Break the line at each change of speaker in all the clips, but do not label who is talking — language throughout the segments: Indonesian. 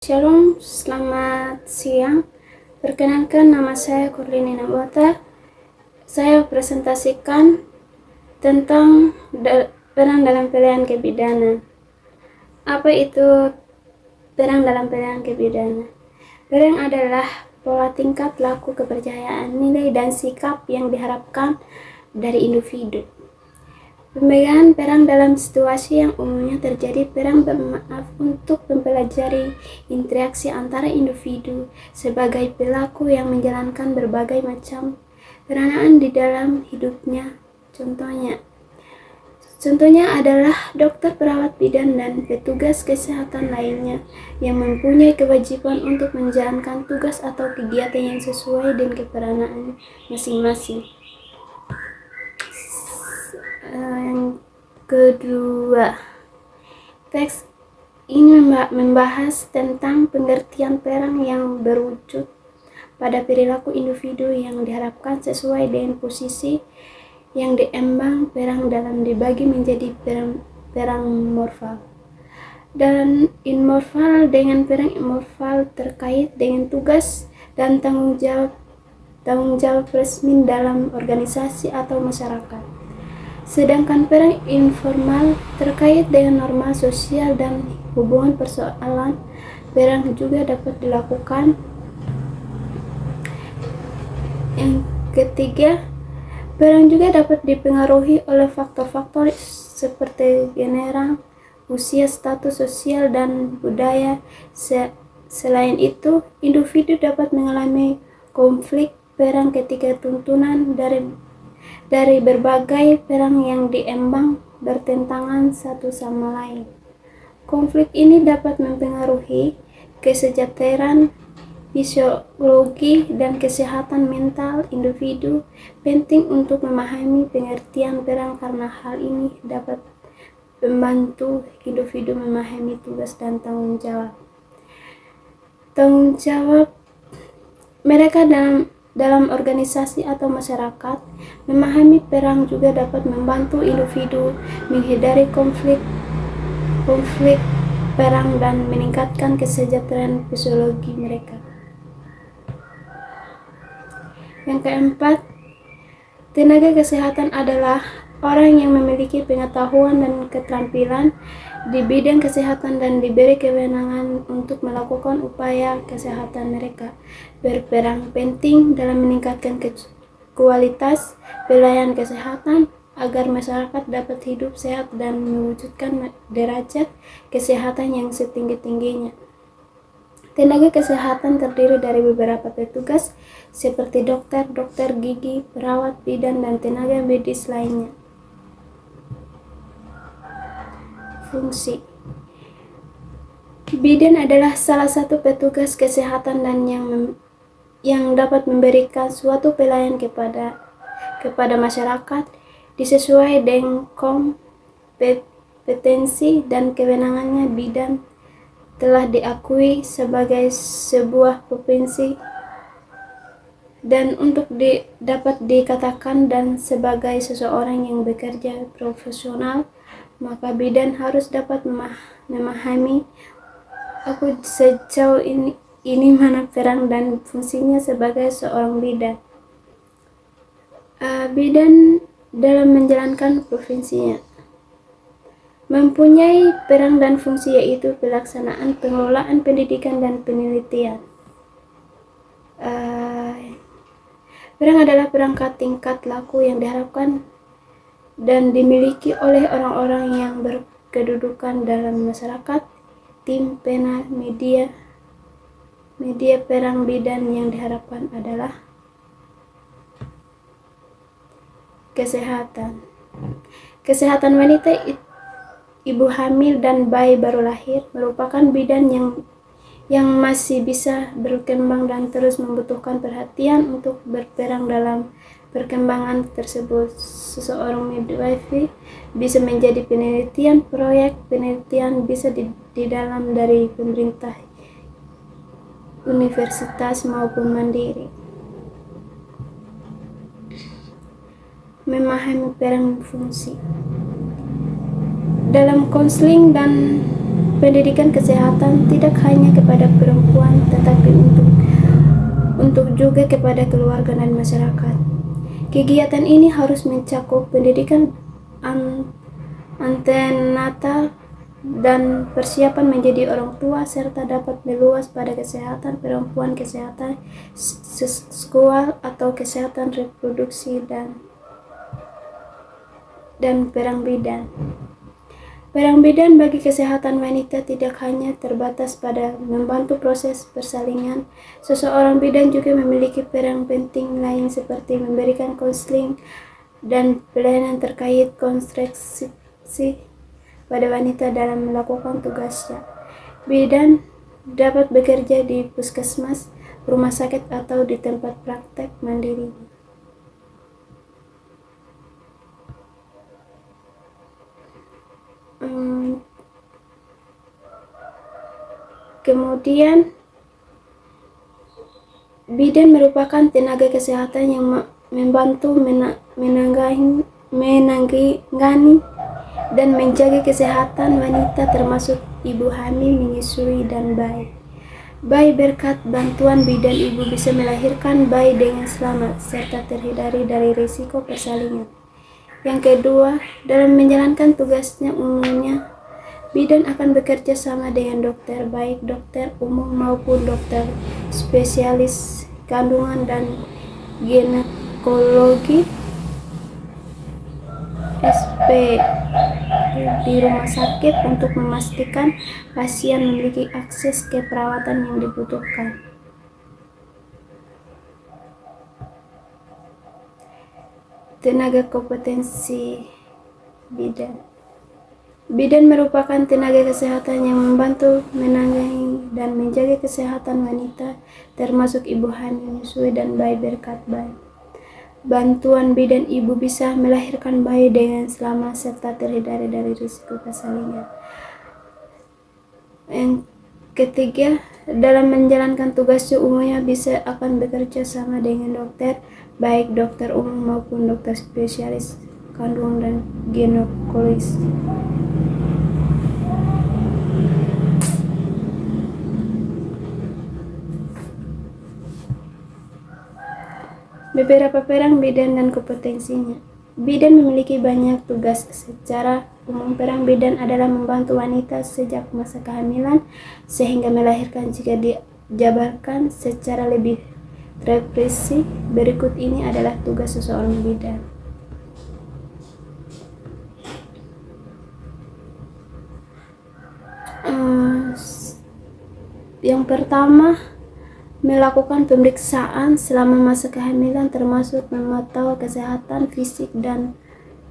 Shalom, selamat siang. Perkenalkan, nama saya Kurlini Nabota. Saya presentasikan tentang peran dalam pilihan kebidanan. Apa itu peran dalam pilihan kebidanan? Peran adalah pola tingkat laku, kepercayaan, nilai, dan sikap yang diharapkan dari individu. Pemegang perang dalam situasi yang umumnya terjadi perang bermaaf untuk mempelajari interaksi antara individu sebagai pelaku yang menjalankan berbagai macam peranan di dalam hidupnya. Contohnya adalah dokter, perawat, bidan, dan petugas kesehatan lainnya yang mempunyai kewajiban untuk menjalankan tugas atau kegiatan yang sesuai dengan keperanaan masing-masing. Yang kedua, teks ini membahas tentang pengertian peran yang berwujud pada perilaku individu yang diharapkan sesuai dengan posisi yang diemban. Peran dalam dibagi menjadi peran morfal dan imorfal. Dengan peran imorfal terkait dengan tugas dan tanggung jawab resmi dalam organisasi atau masyarakat. Sedangkan peran informal terkait dengan norma sosial dan hubungan persoalan. Peran juga dapat dilakukan. Yang ketiga, peran juga dapat dipengaruhi oleh faktor-faktor seperti genre, usia, status sosial, dan budaya. Selain itu, individu dapat mengalami konflik peran ketika tuntunan dari berbagai peran yang diemban bertentangan satu sama lain. Konflik ini dapat mempengaruhi kesejahteraan fisiologi dan kesehatan mental individu. Penting untuk memahami pengertian peran karena hal ini dapat membantu individu memahami tugas dan tanggung jawab mereka dalam organisasi atau masyarakat. Memahami peran juga dapat membantu individu menghindari konflik peran dan meningkatkan kesejahteraan fisiologi mereka. Yang keempat, tenaga kesehatan adalah orang yang memiliki pengetahuan dan keterampilan di bidang kesehatan dan diberi kewenangan untuk melakukan upaya kesehatan. Mereka berperan penting dalam meningkatkan kualitas pelayanan kesehatan agar masyarakat dapat hidup sehat dan mewujudkan derajat kesehatan yang setinggi-tingginya. Tenaga kesehatan terdiri dari beberapa petugas seperti dokter gigi, perawat, bidan, dan tenaga medis lainnya. Fungsi bidan adalah salah satu petugas kesehatan dan yang dapat memberikan suatu pelayanan kepada masyarakat disesuai dengan kompetensi dan kewenangannya. Bidan telah diakui sebagai sebuah profesi dan untuk dapat dikatakan dan sebagai seseorang yang bekerja profesional, maka bidan harus dapat memahami sejauh ini mana peran dan fungsinya sebagai seorang bidan. Bidan dalam menjalankan profesinya mempunyai peran dan fungsi, yaitu pelaksanaan, pengelolaan, pendidikan, dan penelitian. Peran adalah perangkat tingkat laku yang diharapkan dan dimiliki oleh orang-orang yang berkedudukan dalam masyarakat. Tim pena media peran bidan yang diharapkan adalah kesehatan wanita, ibu hamil, dan bayi baru lahir merupakan bidan yang masih bisa berkembang dan terus membutuhkan perhatian untuk berperan dalam perkembangan tersebut. Seseorang midwife bisa menjadi penelitian, proyek penelitian bisa di dalam dari pemerintah, universitas maupun mandiri. Memahami peran fungsi dalam konseling dan pendidikan kesehatan tidak hanya kepada perempuan, tetapi untuk juga kepada keluarga dan masyarakat. Kegiatan ini harus mencakup pendidikan antenatal dan persiapan menjadi orang tua, serta dapat meluas pada kesehatan perempuan, kesehatan seksual atau kesehatan reproduksi dan perang bidan. Perang bidan bagi kesehatan wanita tidak hanya terbatas pada membantu proses persalinan. Seseorang bidan juga memiliki peran penting lain seperti memberikan konseling dan pelayanan terkait kontrasepsi pada wanita dalam melakukan tugasnya. Bidan dapat bekerja di puskesmas, rumah sakit, atau di tempat praktek mandiri. Kemudian, bidan merupakan tenaga kesehatan yang membantu menangani dan menjaga kesehatan wanita termasuk ibu hamil, menyusui, dan bayi. Bayi berkat bantuan bidan ibu bisa melahirkan bayi dengan selamat serta terhindari dari risiko persalinan. Yang kedua, dalam menjalankan tugasnya umumnya, bidan akan bekerja sama dengan dokter, baik dokter umum maupun dokter spesialis kandungan dan ginekologi SP di rumah sakit untuk memastikan pasien memiliki akses ke perawatan yang dibutuhkan. Tenaga kompetensi bidan. Bidan merupakan tenaga kesehatan yang membantu menangani dan menjaga kesehatan wanita, termasuk ibu hamil, menyusui, dan bayi berkat bayi. Bantuan bidan ibu bisa melahirkan bayi dengan selamat serta terhindar dari risiko persalinan. Yang ketiga, dalam menjalankan tugasnya umumnya bisa akan bekerja sama dengan dokter, baik dokter umum maupun dokter spesialis kandungan dan ginekologis. Beberapa peran bidan dan kompetensinya. Bidan memiliki banyak tugas. Secara umum, peran bidan adalah membantu wanita sejak masa kehamilan sehingga melahirkan. Jika dijabarkan secara lebih terperinci, berikut ini adalah tugas seseorang bidan. Yang pertama, melakukan pemeriksaan selama masa kehamilan termasuk memantau kesehatan fisik dan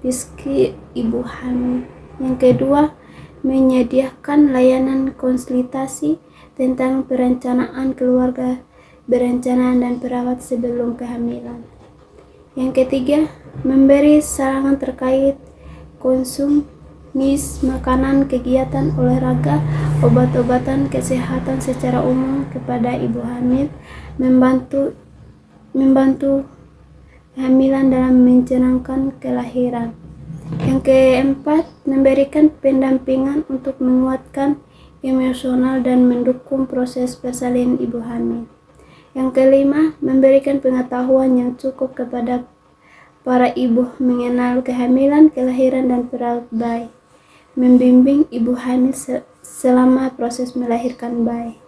psikis ibu hamil. Yang kedua, menyediakan layanan konsultasi tentang perencanaan keluarga berencana dan perawat sebelum kehamilan. Yang ketiga, memberi saran terkait konsumsi makanan, kegiatan olahraga, obat-obatan kesehatan secara umum kepada ibu hamil, membantu kehamilan dalam menyenangkan kelahiran. Yang keempat, memberikan pendampingan untuk menguatkan emosional dan mendukung proses persalinan ibu hamil. Yang kelima, memberikan pengetahuan yang cukup kepada para ibu mengenal kehamilan, kelahiran, dan perawat bayi. Membimbing ibu hamil selama proses melahirkan bayi.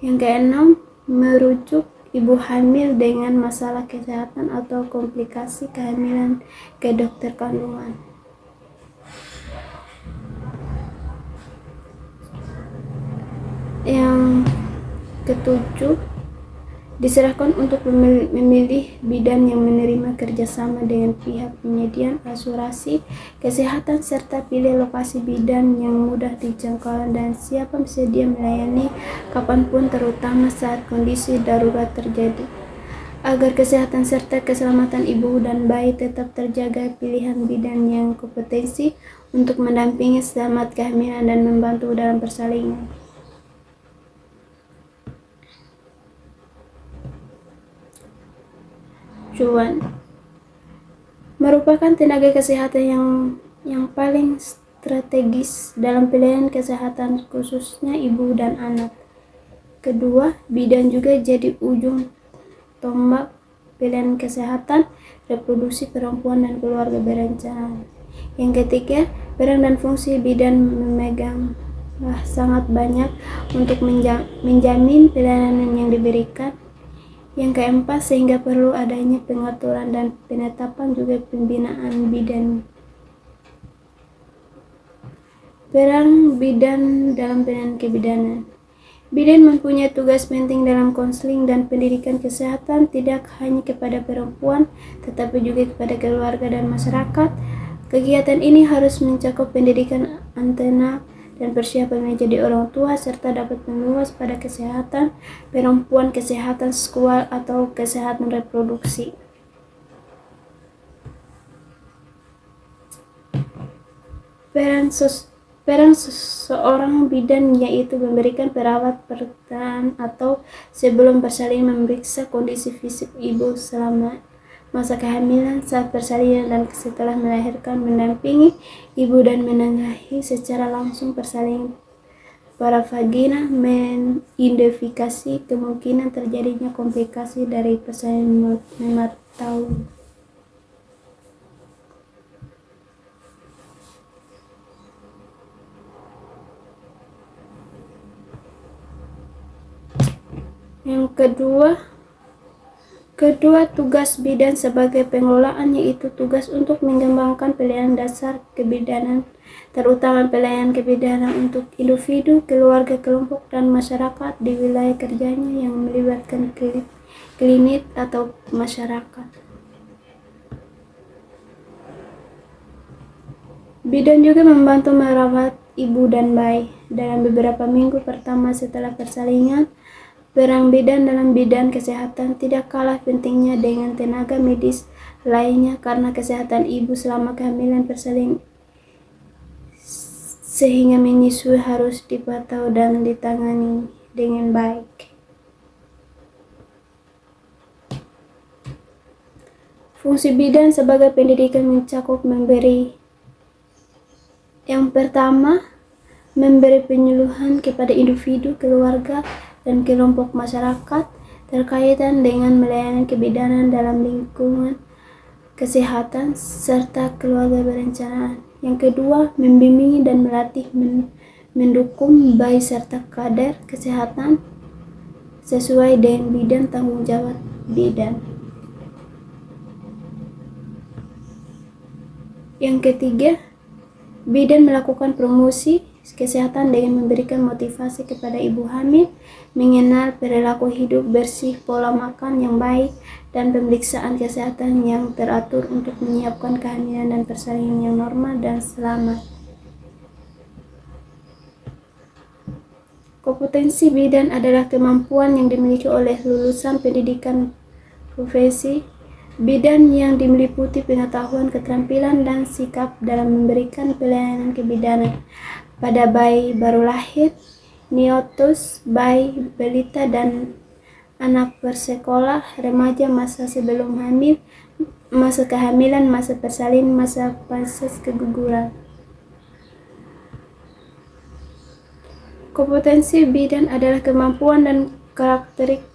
Yang keenam, merujuk ibu hamil dengan masalah kesehatan atau komplikasi kehamilan ke dokter kandungan. Yang ketujuh, diserahkan untuk memilih bidan yang menerima kerjasama dengan pihak penyedia asuransi kesehatan serta pilih lokasi bidan yang mudah dijangkau dan siap bersedia melayani kapanpun terutama saat kondisi darurat terjadi. Agar kesehatan serta keselamatan ibu dan bayi tetap terjaga, pilihan bidan yang kompetensi untuk mendampingi selamat kehamilan dan membantu dalam persalinan. Cuan merupakan tenaga kesehatan yang paling strategis dalam pelayanan kesehatan khususnya ibu dan anak. Kedua, bidan juga jadi ujung tombak pelayanan kesehatan reproduksi perempuan dan keluarga berencana. Yang ketiga, peran dan fungsi bidan memegang sangat banyak untuk menjamin pelayanan yang diberikan. Yang keempat, sehingga perlu adanya pengaturan dan penetapan juga pembinaan bidan. Peran bidan dalam pelayanan kebidanan. Bidan mempunyai tugas penting dalam konseling dan pendidikan kesehatan tidak hanya kepada perempuan, tetapi juga kepada keluarga dan masyarakat. Kegiatan ini harus mencakup pendidikan anak dan persiapan menjadi orang tua, serta dapat meluas pada kesehatan perempuan, kesehatan seksual, atau kesehatan reproduksi. Peran seorang bidan yaitu memberikan perawatan atau sebelum persalinan, memeriksa kondisi fisik ibu selama masa kehamilan, saat persalinan, dan setelah melahirkan, mendampingi ibu dan menengahi secara langsung persalinan para vagina, mengidentifikasi kemungkinan terjadinya komplikasi dari persalinan memataui. Yang kedua, tugas bidan sebagai pengelolaan yaitu tugas untuk mengembangkan pelayanan dasar kebidanan, terutama pelayanan kebidanan untuk individu, keluarga, kelompok, dan masyarakat di wilayah kerjanya yang melibatkan klinik atau masyarakat. Bidan juga membantu merawat ibu dan bayi dalam beberapa minggu pertama setelah persalinan. Peran bidan dalam bidang kesehatan tidak kalah pentingnya dengan tenaga medis lainnya karena kesehatan ibu selama kehamilan persalinan sehingga menyusui harus dipantau dan ditangani dengan baik. Fungsi bidan sebagai pendidikan mencakup yang pertama, memberi penyuluhan kepada individu, keluarga, dan kelompok masyarakat terkaitan dengan melayani kebidanan dalam lingkungan kesehatan serta keluarga berencana. Yang kedua, membimbing dan melatih mendukung bayi serta kader kesehatan sesuai dengan bidang tanggung jawab bidan. Yang ketiga, bidan melakukan promosi kesehatan dengan memberikan motivasi kepada ibu hamil, mengenal perilaku hidup bersih, pola makan yang baik, dan pemeriksaan kesehatan yang teratur untuk menyiapkan kehamilan dan persalinan yang normal dan selamat. Kompetensi bidan adalah kemampuan yang dimiliki oleh lulusan pendidikan profesi bidan yang meliputi pengetahuan, keterampilan, dan sikap dalam memberikan pelayanan kebidanan pada bayi baru lahir, neonatus, bayi balita, dan anak bersekolah, remaja, masa sebelum hamil, masa kehamilan, masa persalinan, masa fase keguguran. Kompetensi bidan adalah kemampuan dan karakteristik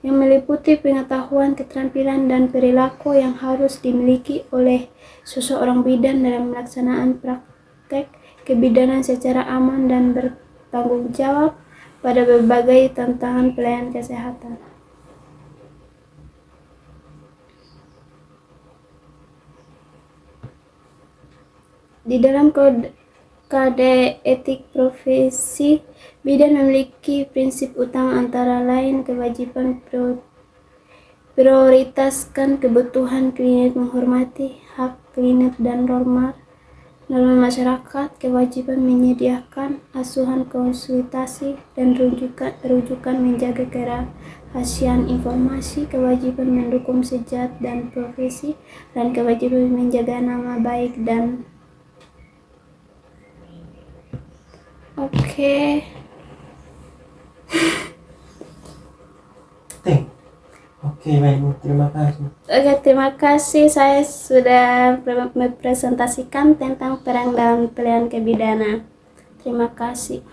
yang meliputi pengetahuan, keterampilan, dan perilaku yang harus dimiliki oleh seseorang bidan dalam melaksanakan praktek kebidanan secara aman dan bertanggung jawab pada berbagai tantangan pelayanan kesehatan. Di dalam kode etik profesi, bidan memiliki prinsip utama antara lain kewajiban prioritaskan kebutuhan klinik, menghormati hak klinik dan norma masyarakat, kewajiban menyediakan asuhan konsultasi dan rujukan menjaga kerahasiaan informasi, kewajiban mendukung sejat dan profesi, dan kewajiban menjaga nama baik dan
Oke, baik Bu. Terima kasih.
Oke, terima kasih. Saya sudah mempresentasikan tentang peran dalam pilihan kebidanan. Terima kasih.